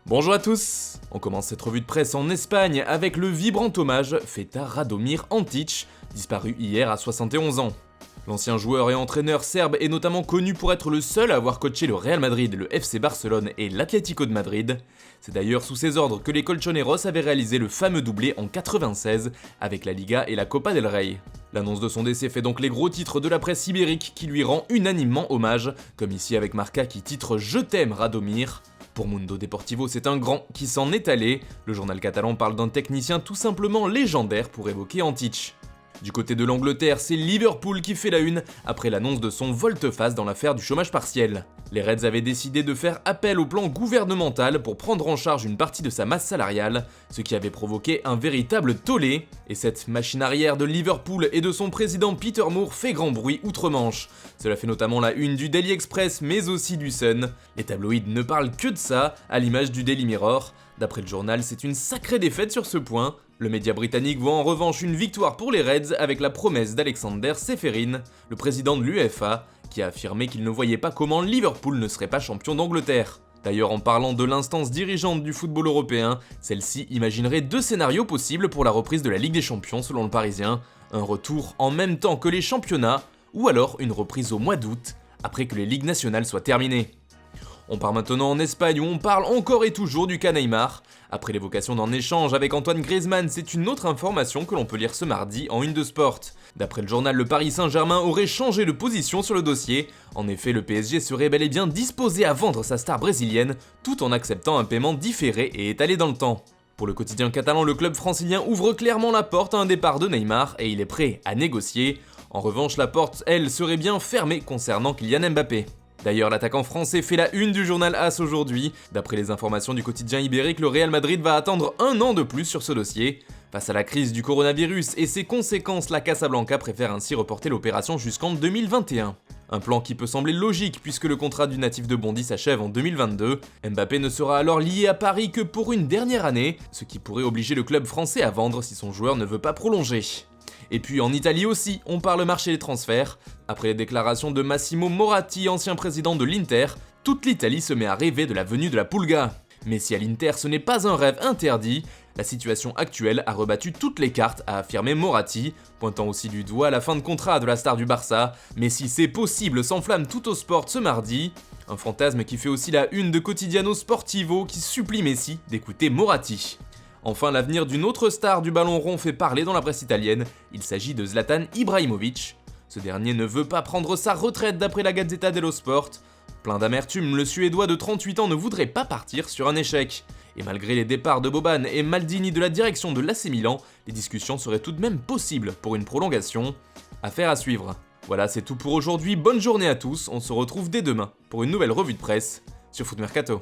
Bonjour à tous. On commence cette revue de presse en Espagne avec le vibrant hommage fait à Radomir Antić, disparu hier à 71 ans. L'ancien joueur et entraîneur serbe est notamment connu pour être le seul à avoir coaché le Real Madrid, le FC Barcelone et l'Atlético de Madrid. C'est d'ailleurs sous ses ordres que les Colchoneros avaient réalisé le fameux doublé en 96 avec la Liga et la Copa del Rey. L'annonce de son décès fait donc les gros titres de la presse ibérique qui lui rend unanimement hommage, comme ici avec Marca qui titre « Je t'aime Radomir ». Pour Mundo Deportivo, c'est un grand qui s'en est allé. Le journal catalan parle d'un technicien tout simplement légendaire pour évoquer Antić. Du côté de l'Angleterre, c'est Liverpool qui fait la une après l'annonce de son volte-face dans l'affaire du chômage partiel. Les Reds avaient décidé de faire appel au plan gouvernemental pour prendre en charge une partie de sa masse salariale, ce qui avait provoqué un véritable tollé. Et cette machine arrière de Liverpool et de son président Peter Moore fait grand bruit outre-Manche. Cela fait notamment la une du Daily Express mais aussi du Sun. Les tabloïds ne parlent que de ça, à l'image du Daily Mirror. D'après le journal, c'est une sacrée défaite sur ce point. Le média britannique voit en revanche une victoire pour les Reds avec la promesse d'Alexander Ceferin, le président de l'UEFA, qui a affirmé qu'il ne voyait pas comment Liverpool ne serait pas champion d'Angleterre. D'ailleurs, en parlant de l'instance dirigeante du football européen, celle-ci imaginerait deux scénarios possibles pour la reprise de la Ligue des Champions selon le Parisien, un retour en même temps que les championnats, ou alors une reprise au mois d'août, après que les ligues nationales soient terminées. On part maintenant en Espagne où on parle encore et toujours du cas Neymar. Après l'évocation d'un échange avec Antoine Griezmann, c'est une autre information que l'on peut lire ce mardi en une de Sport. D'après le journal, le Paris Saint-Germain aurait changé de position sur le dossier. En effet, le PSG serait bel et bien disposé à vendre sa star brésilienne, tout en acceptant un paiement différé et étalé dans le temps. Pour le quotidien catalan, le club francilien ouvre clairement la porte à un départ de Neymar et il est prêt à négocier. En revanche, la porte, elle, serait bien fermée concernant Kylian Mbappé. D'ailleurs, l'attaquant français fait la une du journal AS aujourd'hui. D'après les informations du quotidien ibérique, le Real Madrid va attendre un an de plus sur ce dossier. Face à la crise du coronavirus et ses conséquences, la Casablanca préfère ainsi reporter l'opération jusqu'en 2021. Un plan qui peut sembler logique puisque le contrat du natif de Bondy s'achève en 2022. Mbappé ne sera alors lié à Paris que pour une dernière année, ce qui pourrait obliger le club français à vendre si son joueur ne veut pas prolonger. Et puis en Italie aussi, on parle marché des transferts. Après les déclarations de Massimo Moratti, ancien président de l'Inter, toute l'Italie se met à rêver de la venue de la Pulga. Mais si à l'Inter ce n'est pas un rêve interdit, la situation actuelle a rebattu toutes les cartes, a affirmé Moratti, pointant aussi du doigt la fin de contrat de la star du Barça. Mais si c'est possible s'enflamme tout au sport ce mardi, un fantasme qui fait aussi la une de Quotidiano Sportivo qui supplie Messi d'écouter Moratti. Enfin, l'avenir d'une autre star du ballon rond fait parler dans la presse italienne, il s'agit de Zlatan Ibrahimovic. Ce dernier ne veut pas prendre sa retraite d'après la Gazzetta dello Sport. Plein d'amertume, le Suédois de 38 ans ne voudrait pas partir sur un échec. Et malgré les départs de Boban et Maldini de la direction de l'AC Milan, les discussions seraient tout de même possibles pour une prolongation. Affaire à suivre. Voilà, c'est tout pour aujourd'hui, bonne journée à tous, on se retrouve dès demain pour une nouvelle revue de presse sur Foot Mercato.